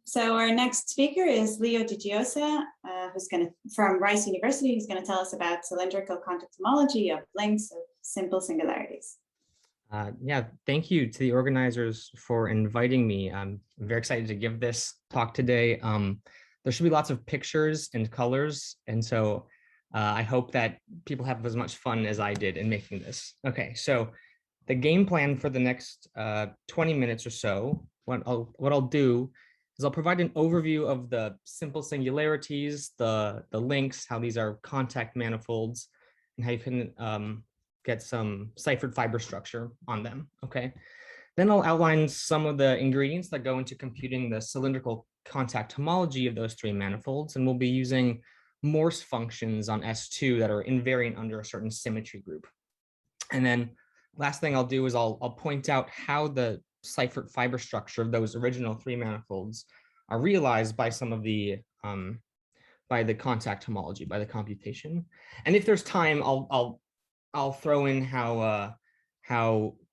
So our next speaker is Leo Digiosia, from Rice University, who's going to tell us about cylindrical contactomology of links of simple singularities. Yeah, thank you to the organizers for inviting me. I'm very excited to give this talk today. There should be lots of pictures and colors, and so I hope that people have as much fun as I did in making this. Okay, so the game plan for the next 20 minutes or so, what I'll do is I'll provide an overview of the simple singularities, the links, how these are contact manifolds, and how you can get some Seifert fiber structure on them, okay? Then I'll outline some of the ingredients that go into computing the cylindrical contact homology of those three manifolds, and we'll be using Morse functions on S2 that are invariant under a certain symmetry group. And then last thing I'll do is I'll point out how the Seifert fiber structure of those original three manifolds are realized by some of the by the contact homology, by the computation. And if there's time, I'll throw in how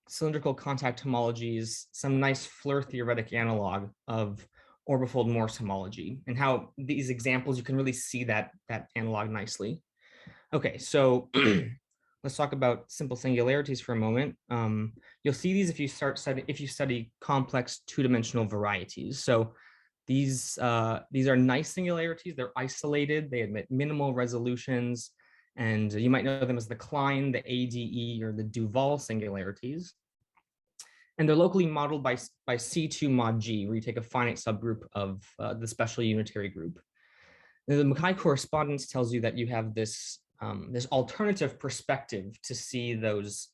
cylindrical contact homology is some nice Floer theoretic analog of orbifold Morse homology, and how these examples you can really see that analog nicely. Okay, so let's talk about simple singularities for a moment. You'll see these if you study complex two-dimensional varieties. So these are nice singularities. They're isolated. They admit minimal resolutions. And you might know them as the Klein, the ADE, or the Duval singularities. And they're locally modeled by C2 mod G, where you take a finite subgroup of the special unitary group. And the McKay correspondence tells you that you have this, this alternative perspective to see those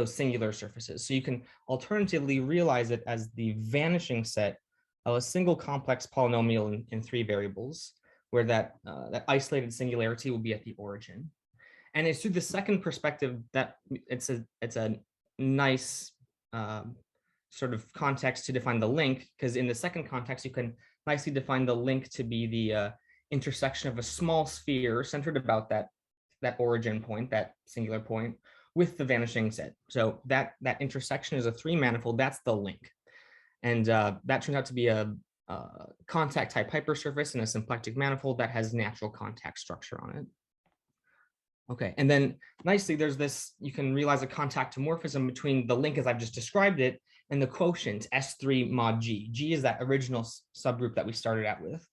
singular surfaces. So you can alternatively realize it as the vanishing set of a single complex polynomial in three variables, where that isolated singularity will be at the origin. And it's through the second perspective that it's a nice sort of context to define the link, because in the second context, you can nicely define the link to be the intersection of a small sphere centered about that origin point, that singular point, with the vanishing set. So that intersection is a three manifold, that's the link. And that turns out to be a contact type hypersurface in a symplectic manifold that has natural contact structure on it. Okay, and then nicely, there's this, you can realize a contactomorphism between the link as I've just described it and the quotient S3 mod G. G is that original subgroup that we started out with.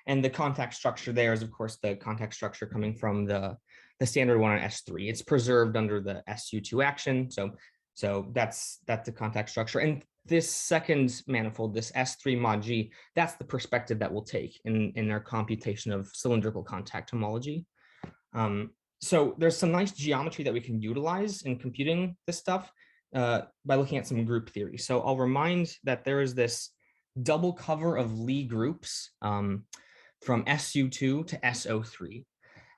And the contact structure there is, of course, the contact structure coming from the standard one on S3. It's preserved under the SU2 action. So that's the contact structure. And this second manifold, this S3 mod G, that's the perspective that we'll take in our computation of cylindrical contact homology. So there's some nice geometry that we can utilize in computing this stuff by looking at some group theory. So I'll remind that there is this double cover of Lie groups from SU2 to SO3.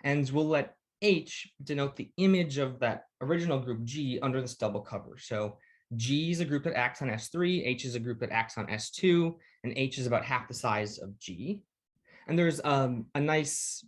And we'll let H denote the image of that original group G under this double cover. So G is a group that acts on S3, H is a group that acts on S2, and H is about half the size of G. And there's a nice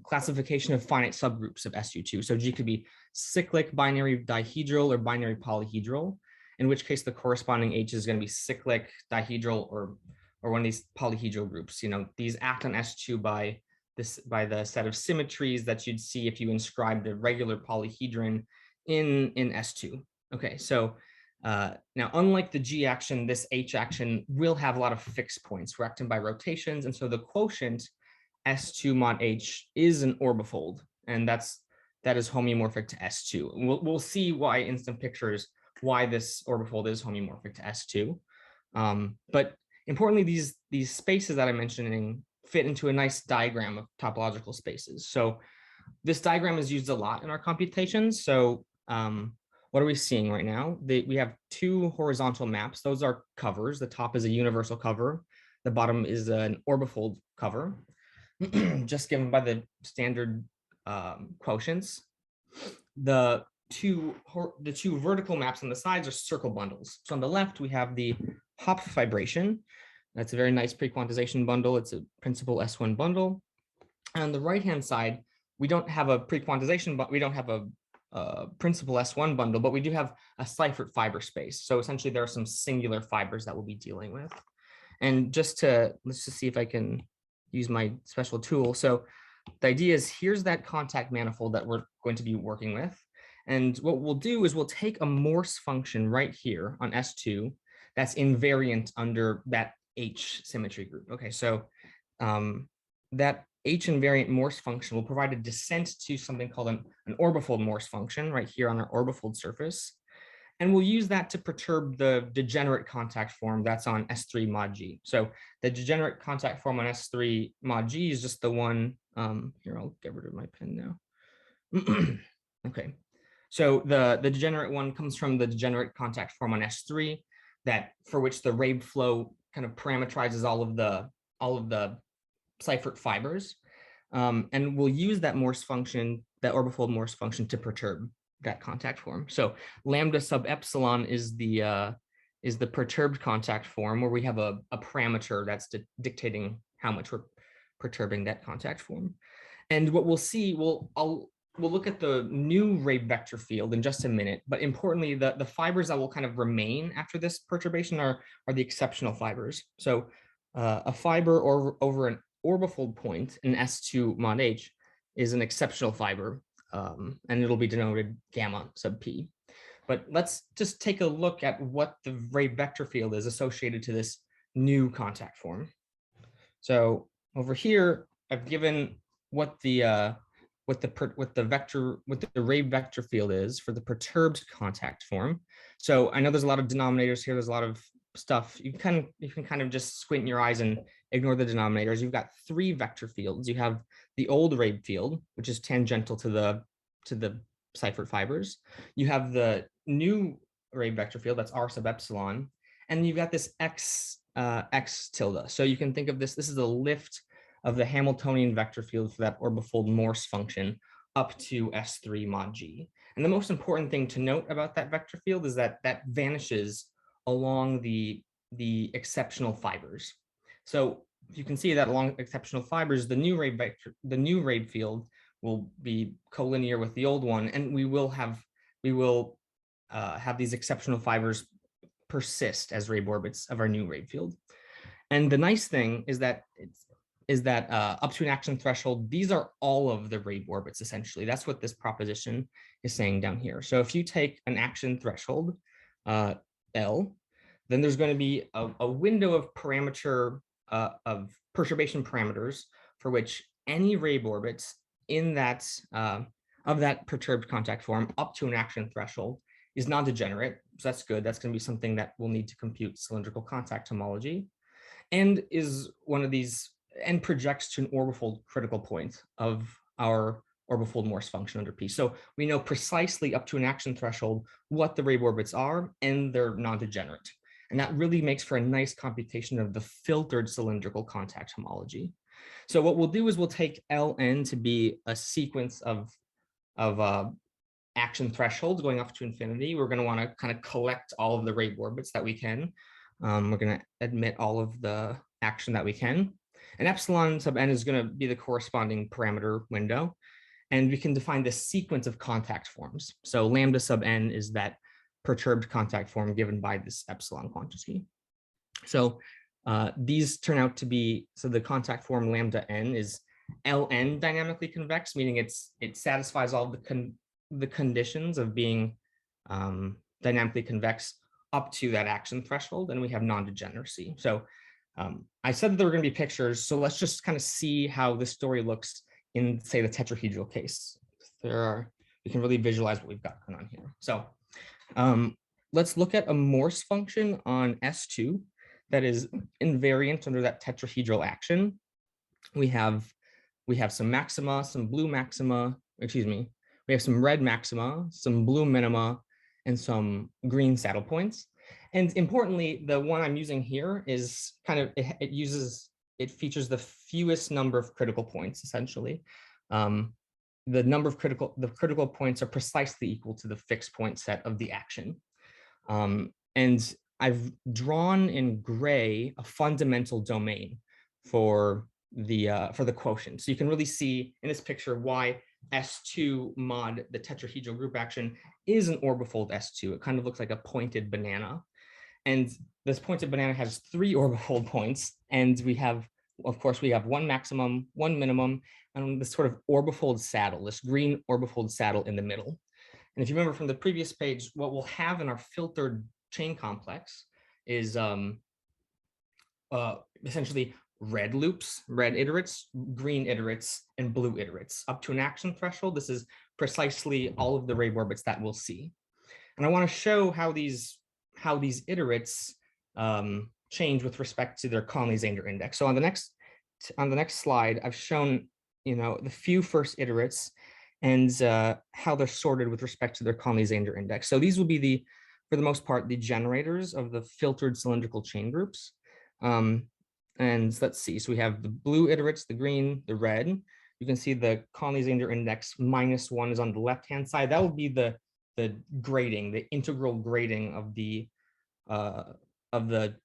classification of finite subgroups of SU2. So G could be cyclic, binary dihedral, or binary polyhedral, in which case the corresponding H is going to be cyclic, dihedral, or one of these polyhedral groups. You know, these act on S2 by the set of symmetries that you'd see if you inscribed a regular polyhedron in S2. Okay, so now unlike the G action, this H action will have a lot of fixed points. We're acting by rotations, and so the quotient S2 mod H is an orbifold, and that is homeomorphic to S2. We'll see why in some pictures why this orbifold is homeomorphic to S2. But importantly, these spaces that I'm mentioning fit into a nice diagram of topological spaces. So this diagram is used a lot in our computations. So what are we seeing right now? We have two horizontal maps. Those are covers. The top is a universal cover. The bottom is an orbifold cover, just given by the standard quotients. The two vertical maps on the sides are circle bundles. So on the left, we have the Hopf fibration. That's a very nice pre-quantization bundle. It's a principal S1 bundle. And on the right-hand side, we don't have a pre-quantization, but we don't have a principal S1 bundle, but we do have a Seifert fiber space. So essentially, there are some singular fibers that we'll be dealing with. And let's just see if I can use my special tool. So the idea is here's that contact manifold that we're going to be working with. And what we'll do is we'll take a Morse function right here on S2 that's invariant under that H symmetry group. Okay, so that H invariant Morse function will provide a descent to something called an orbifold Morse function right here on our orbifold surface. And we'll use that to perturb the degenerate contact form that's on S3 mod G. So the degenerate contact form on S3 mod G is just the one, here, I'll get rid of my pen now. Okay, so the degenerate one comes from the degenerate contact form on S3 for which the Reeb flow kind of parameterizes all of the Seifert fibers. And we'll use that Morse function, that orbifold Morse function, to perturb that contact form. So lambda sub epsilon is the perturbed contact form, where we have a parameter that's dictating how much we're perturbing that contact form. And what we'll see, we'll look at the new Reeb vector field in just a minute, but importantly, the fibers that will kind of remain after this perturbation are the exceptional fibers. So a fiber over an orbifold point in S2 mod H is an exceptional fiber, and it'll be denoted gamma sub p. But let's just take a look at what the Reeb vector field is associated to this new contact form. So over here, I've given what the Reeb vector field is for the perturbed contact form. So I know there's a lot of denominators here. There's a lot of stuff. You can kind of just squint your eyes and ignore the denominators. You've got three vector fields. You have the old Reeb field, which is tangential to the Seifert fibers. You have the new Reeb vector field, that's r sub epsilon, and you've got this x tilde. So you can think of this is a lift of the Hamiltonian vector field for that orbifold Morse function up to S3 mod G. And the most important thing to note about that vector field is that that vanishes along the exceptional fibers. So you can see that along exceptional fibers, the new Reeb field will be collinear with the old one, and we will have these exceptional fibers persist as Reeb orbits of our new Reeb field. And the nice thing is that up to an action threshold, these are all of the Reeb orbits, essentially. That's what this proposition is saying down here. So if you take an action threshold, L, then there's going to be a window of of perturbation parameters for which any Reeb orbits in that of that perturbed contact form up to an action threshold is non-degenerate. So that's good. That's going to be something that we'll need to compute cylindrical contact homology, and is one of these, and projects to an orbifold critical point of our orbifold Morse function under P. So we know precisely up to an action threshold what the Reeb orbits are, and they're non-degenerate. And that really makes for a nice computation of the filtered cylindrical contact homology. So what we'll do is we'll take Ln to be a sequence of action thresholds going up to infinity. We're going to want to kind of collect all of the Reeb orbits that we can. We're going to admit all of the action that we can. And epsilon sub n is going to be the corresponding parameter window. And we can define this sequence of contact forms. So lambda sub n is that perturbed contact form given by this epsilon quantity. So these turn out to be, so the contact form lambda n is Ln dynamically convex, meaning it satisfies all the conditions of being dynamically convex up to that action threshold, and we have non-degeneracy. So I said that there were going to be pictures, so let's just kind of see how this story looks in, say, the tetrahedral case. We can really visualize what we've got going on here. So let's look at a Morse function on S2 that is invariant under that tetrahedral action. We have some maxima, some blue maxima, excuse me, we have some red maxima, some blue minima, and some green saddle points. And importantly, the one I'm using here is kind of, it features the fewest number of critical points, essentially. The number of critical points are precisely equal to the fixed point set of the action. And I've drawn in gray a fundamental domain for the quotient. So you can really see in this picture why S2 mod, the tetrahedral group action, is an orbifold S2. It kind of looks like a pointed banana. And this pointed banana has 3 orbifold points, and we have, of course, we have 1 maximum, 1 minimum, and this sort of orbifold saddle, this green orbifold saddle in the middle. And if you remember from the previous page, what we'll have in our filtered chain complex is essentially red loops, red iterates, green iterates, and blue iterates up to an action threshold. This is precisely all of the Reeb orbits that we'll see. And I want to show how these iterates change with respect to their Conley-Zander index. So on the next slide, I've shown the few first iterates and how they're sorted with respect to their Conley-Zander index. So these will be for the most part, the generators of the filtered cylindrical chain groups. And let's see, so we have the blue iterates, the green, the red. You can see the Conley-Zander index -1 is on the left-hand side. That would be the grading, the integral grading of the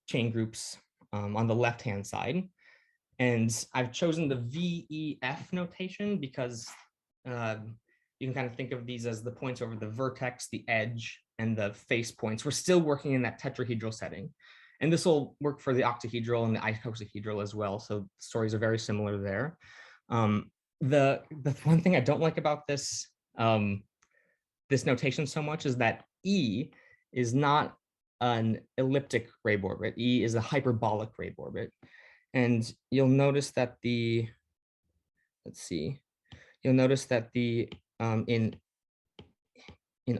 chain groups on the left-hand side. And I've chosen the VEF notation because you can kind of think of these as the points over the vertex, the edge, and the face points. We're still working in that tetrahedral setting. And this will work for the octahedral and the icosahedral as well. So stories are very similar there. The one thing I don't like about this this notation so much is that E is not an elliptic Reeb orbit. E is a hyperbolic Reeb orbit. And you'll notice that in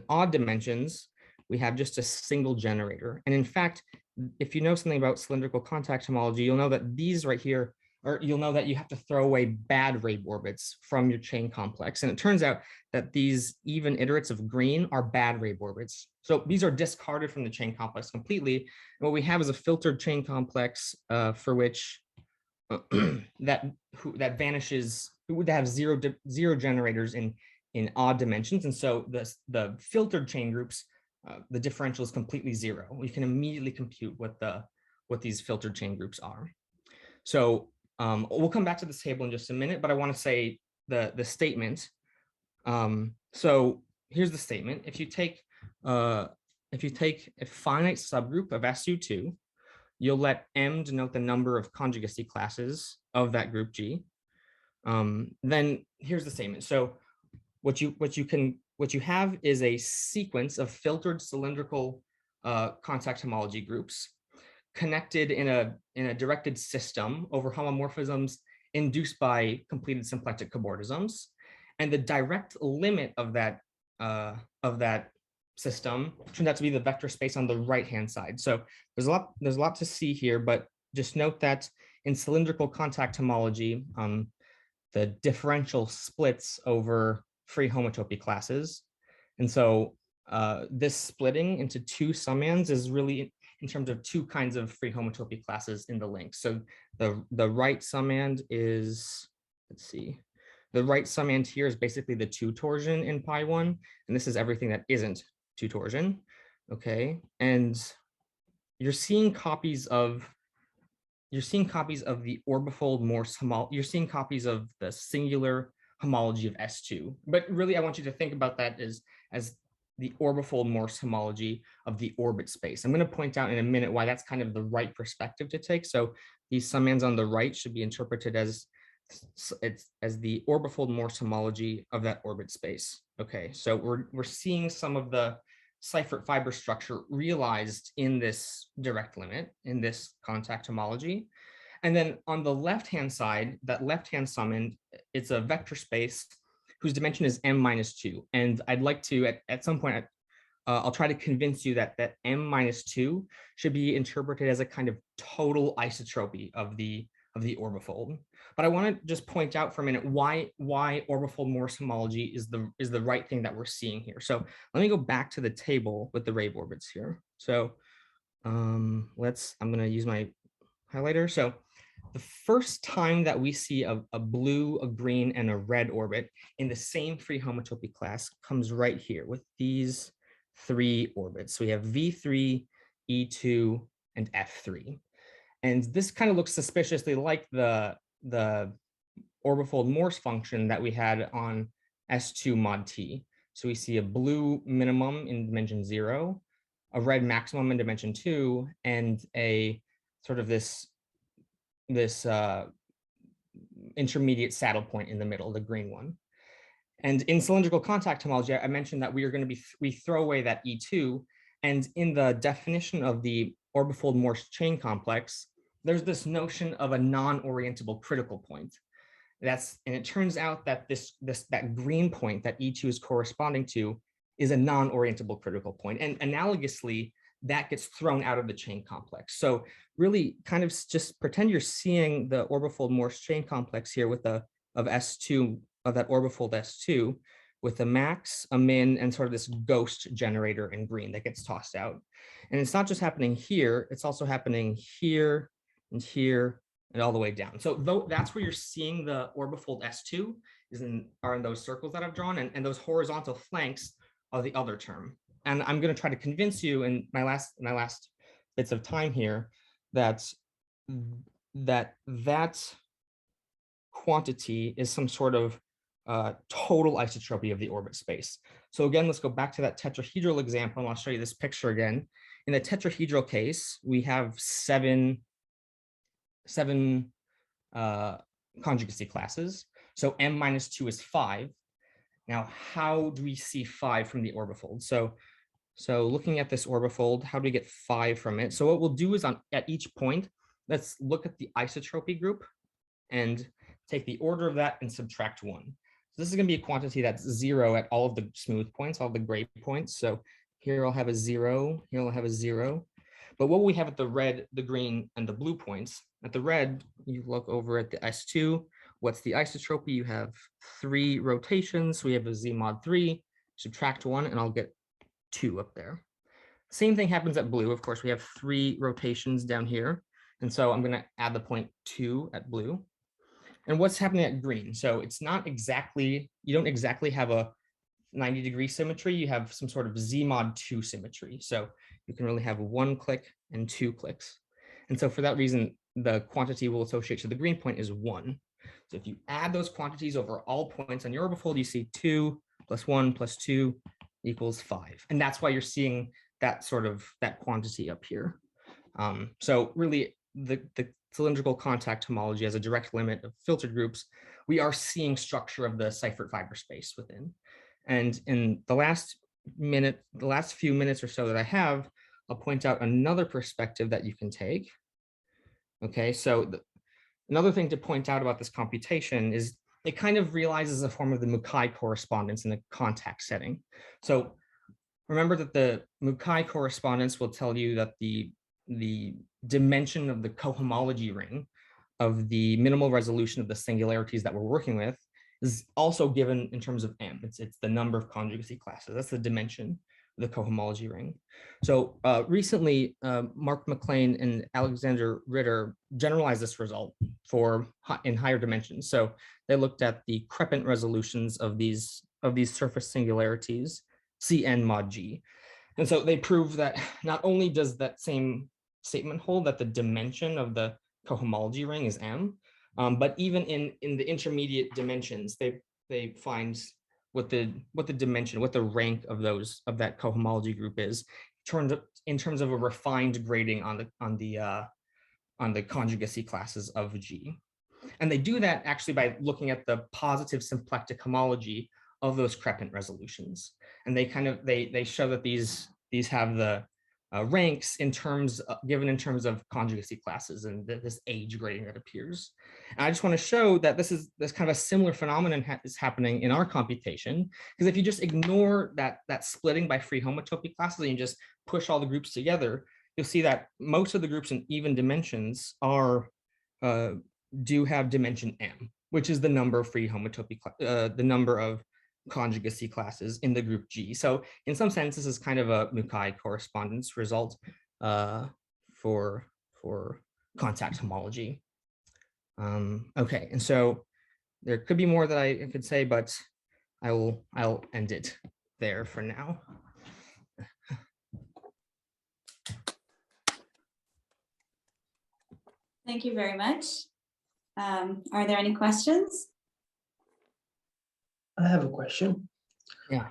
odd dimensions, we have just a single generator. And in fact, if you know something about cylindrical contact homology, you'll know that these right here, or you'll know that you have to throw away bad Reeb orbits from your chain complex. And it turns out that these even iterates of green are bad Reeb orbits. So these are discarded from the chain complex completely. And what we have is a filtered chain complex for which that vanishes, would have zero generators in odd dimensions. And so the filtered chain groups, the differential is completely 0. We can immediately compute what these filtered chain groups are. So we'll come back to this table in just a minute, but I want to say the statement. So here's the statement. If you take a finite subgroup of SU2, you'll let M denote the number of conjugacy classes of that group G. Then here's the statement. So what you have is a sequence of filtered cylindrical contact homology groups connected in a directed system over homomorphisms induced by completed symplectic cobordisms. And the direct limit of that system turns out to be the vector space on the right-hand side. So there's a lot to see here, but just note that in cylindrical contact homology, the differential splits over free homotopy classes. And so this splitting into 2 summands is really in terms of 2 kinds of free homotopy classes in the link. So the right summand is, let's see, the right summand here is basically the 2 torsion in pi1, and this is everything that isn't 2 torsion. Okay, and you're seeing copies of the orbifold Morse homology. You're seeing copies of the singular homology of S2. But really, I want you to think about that as the orbifold Morse homology of the orbit space. I'm going to point out in a minute why that's kind of the right perspective to take. So these summands on the right should be interpreted as the orbifold Morse homology of that orbit space. Okay, so we're seeing some of the Seifert fiber structure realized in this direct limit, in this contact homology. And then on the left-hand side, that left-hand summand, it's a vector space whose dimension is m-2. And I'd like to, at some point, I'll try to convince you that m-2 should be interpreted as a kind of total isotropy of the orbifold. But I want to just point out for a minute why orbifold Morse homology is the right thing that we're seeing here. So let me go back to the table with the Reeb orbits here. So I'm going to use my highlighter. So the first time that we see a blue, a green, and a red orbit in the same free homotopy class comes right here with these 3 orbits. So we have V3, E2, and F3. And this kind of looks suspiciously like the orbifold Morse function that we had on S2 mod T. So we see a blue minimum in dimension 0, a red maximum in dimension 2 and a sort of this intermediate saddle point in the middle, the green one. And in cylindrical contact homology, I mentioned that we throw away that E2, and in the definition of the orbifold Morse chain complex, there's this notion of a non-orientable critical point. And it turns out that that green point that E2 is corresponding to is a non-orientable critical point. And analogously, that gets thrown out of the chain complex. So really kind of just pretend you're seeing the orbifold Morse chain complex here with of S2, of that orbifold S2, with a max, a min, and sort of this ghost generator in green that gets tossed out. And it's not just happening here, it's also happening here and here and all the way down. So that's where you're seeing the orbifold S2 are in those circles that I've drawn, and those horizontal flanks are the other term. And I'm going to try to convince you in my last bits of time here that quantity is some sort of total isotropy of the orbit space. So again, let's go back to that tetrahedral example, and I'll show you this picture again. In the tetrahedral case, we have seven conjugacy classes. So m minus 2 is 5. Now, how do we see 5 from the orbifold? So looking at this orbifold, how do we get 5 from it? So what we'll do is at each point, let's look at the isotropy group and take the order of that and subtract 1. So this is going to be a quantity that's 0 at all of the smooth points, all the gray points. So here I'll have a 0, here I'll have a 0. But what we have at the red, the green, and the blue points, at the red, you look over at the S2. What's the isotropy? You have 3 rotations. So we have a Z mod 3, subtract 1, and I'll get 2 up there. Same thing happens at blue. Of course, we have 3 rotations down here. And so I'm going to add the point 2 at blue. And what's happening at green? So it's not exactly, you don't exactly have a 90-degree symmetry. You have some sort of Z mod 2 symmetry. So you can really have 1 click and 2 clicks. And so for that reason, the quantity we'll associate to the green point is 1. So if you add those quantities over all points on your orbifold, you see 2 plus 1 plus 2 equals 5. And that's why you're seeing that quantity up here. So really, the cylindrical contact homology as a direct limit of filtered groups, we are seeing structure of the Seifert fiber space within. And in the last few minutes or so that I have, I'll point out another perspective that you can take. Okay, so another thing to point out about this computation is it kind of realizes a form of the McKay correspondence in a contact setting. So remember that the McKay correspondence will tell you that the dimension of the cohomology ring of the minimal resolution of the singularities that we're working with is also given in terms of m. It's the number of conjugacy classes. That's the dimension of the cohomology ring. So recently, Mark McLean and Alexander Ritter generalized this result in higher dimensions. So they looked at the Crepant resolutions of these surface singularities, Cn mod g. And so they proved that not only does that same statement hold that the dimension of the cohomology ring is m, but even in the intermediate dimensions, they find what the dimension, what the rank of that cohomology group is, in terms of a refined grading on the conjugacy classes of G. And they do that actually by looking at the positive symplectic homology of those Crepant resolutions. And they show that these have the ranks given in terms of conjugacy classes and this age grading that appears. And I just want to show that this kind of a similar phenomenon is happening in our computation, because if you just ignore that splitting by free homotopy classes and you just push all the groups together, you'll see that most of the groups in even dimensions do have dimension m, which is the number of free homotopy, the number of conjugacy classes in the group G. So in some sense, this is kind of a McKay correspondence result for contact homology. Okay, and so there could be more that I could say, but I'll end it there for now. Thank you very much. Are there any questions? I have a question. Yeah.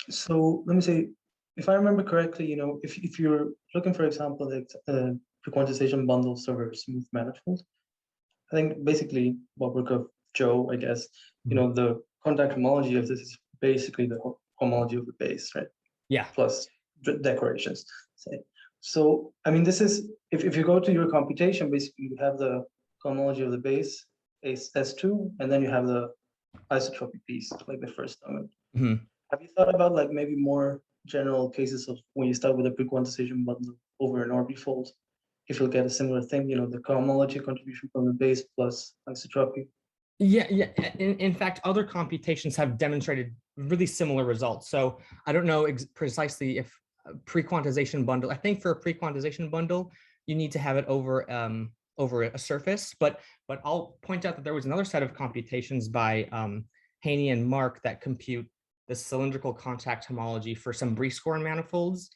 So let me say, if I remember correctly, if you're looking, for example, like prequantization bundles over a smooth manifold, I think basically what work of Joe, I guess, the contact homology of this is basically the homology of the base, right? Yeah. Plus decorations. Say. So, I mean, this is, if you go to your computation, basically you have the homology of the base, S2, and then you have the isotropy piece, like the first element. Have you thought about like maybe more general cases of when you start with a prequantization bundle over an orbifold, if you'll get a similar thing, the homology contribution from the base plus isotropy? Yeah. In fact, other computations have demonstrated really similar results. So I don't know precisely if a prequantization bundle, I think for a prequantization bundle, you need to have it over a surface, but I'll point out that there was another set of computations by Haney and Mark that compute the cylindrical contact homology for some Brie-Scorn manifolds.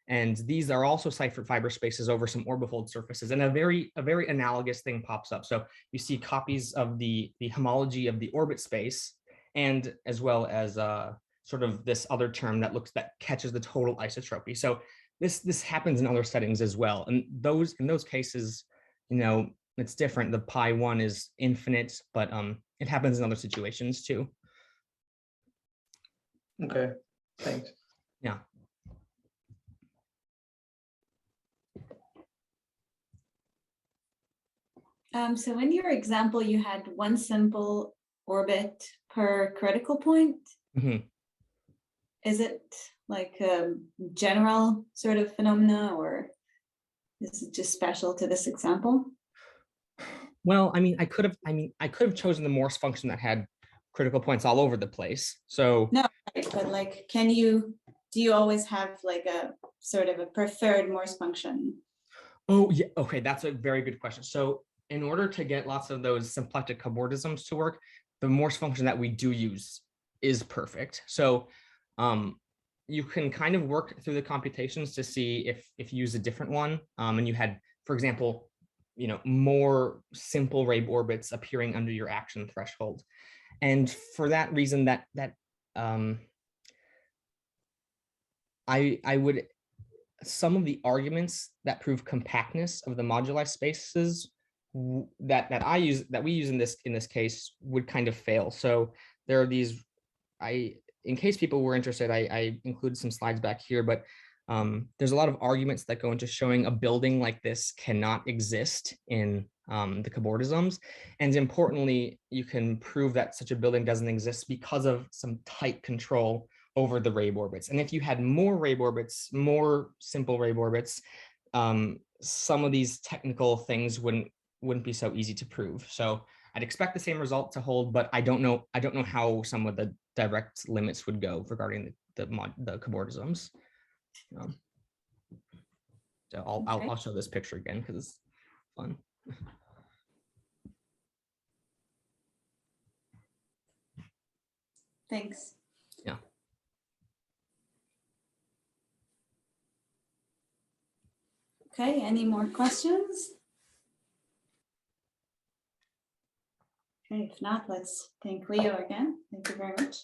And these are also Seifert fiber spaces over some orbifold surfaces. And a very analogous thing pops up. So you see copies of the homology of the orbit space, and as well as sort of this other term that catches the total isotropy. So this happens in other settings as well. And in those cases, it's different. The pi 1 is infinite, but it happens in other situations too. Okay, thanks. Yeah. So in your example, you had one simple orbit per critical point. Is it like a general sort of phenomena, or is it just special to this example? Well, I could have chosen the Morse function that had critical points all over the place. So no, right, but like, do you always have like a sort of a preferred Morse function? Oh yeah, okay, that's a very good question. So in order to get lots of those symplectic cobordisms to work, the Morse function that we do use is perfect. So you can kind of work through the computations to see if you use a different one, and you had, for example, more simple Reeb orbits appearing under your action threshold. And for that reason, I would, some of the arguments that prove compactness of the moduli spaces that we use in this case would kind of fail. So there are these, in case people were interested, I included some slides back here, but there's a lot of arguments that go into showing a building like this cannot exist in the cobordisms. And importantly, you can prove that such a building doesn't exist because of some tight control over the Reeb orbits. And if you had more Reeb orbits, more simple Reeb orbits, some of these technical things wouldn't be so easy to prove. So I'd expect the same result to hold, but I don't know how some of the direct limits would go regarding the cobordisms. So I'll show this picture again because it's fun. Thanks. Yeah. Okay, any more questions? Okay, if not, let's thank Leo again. Thank you very much.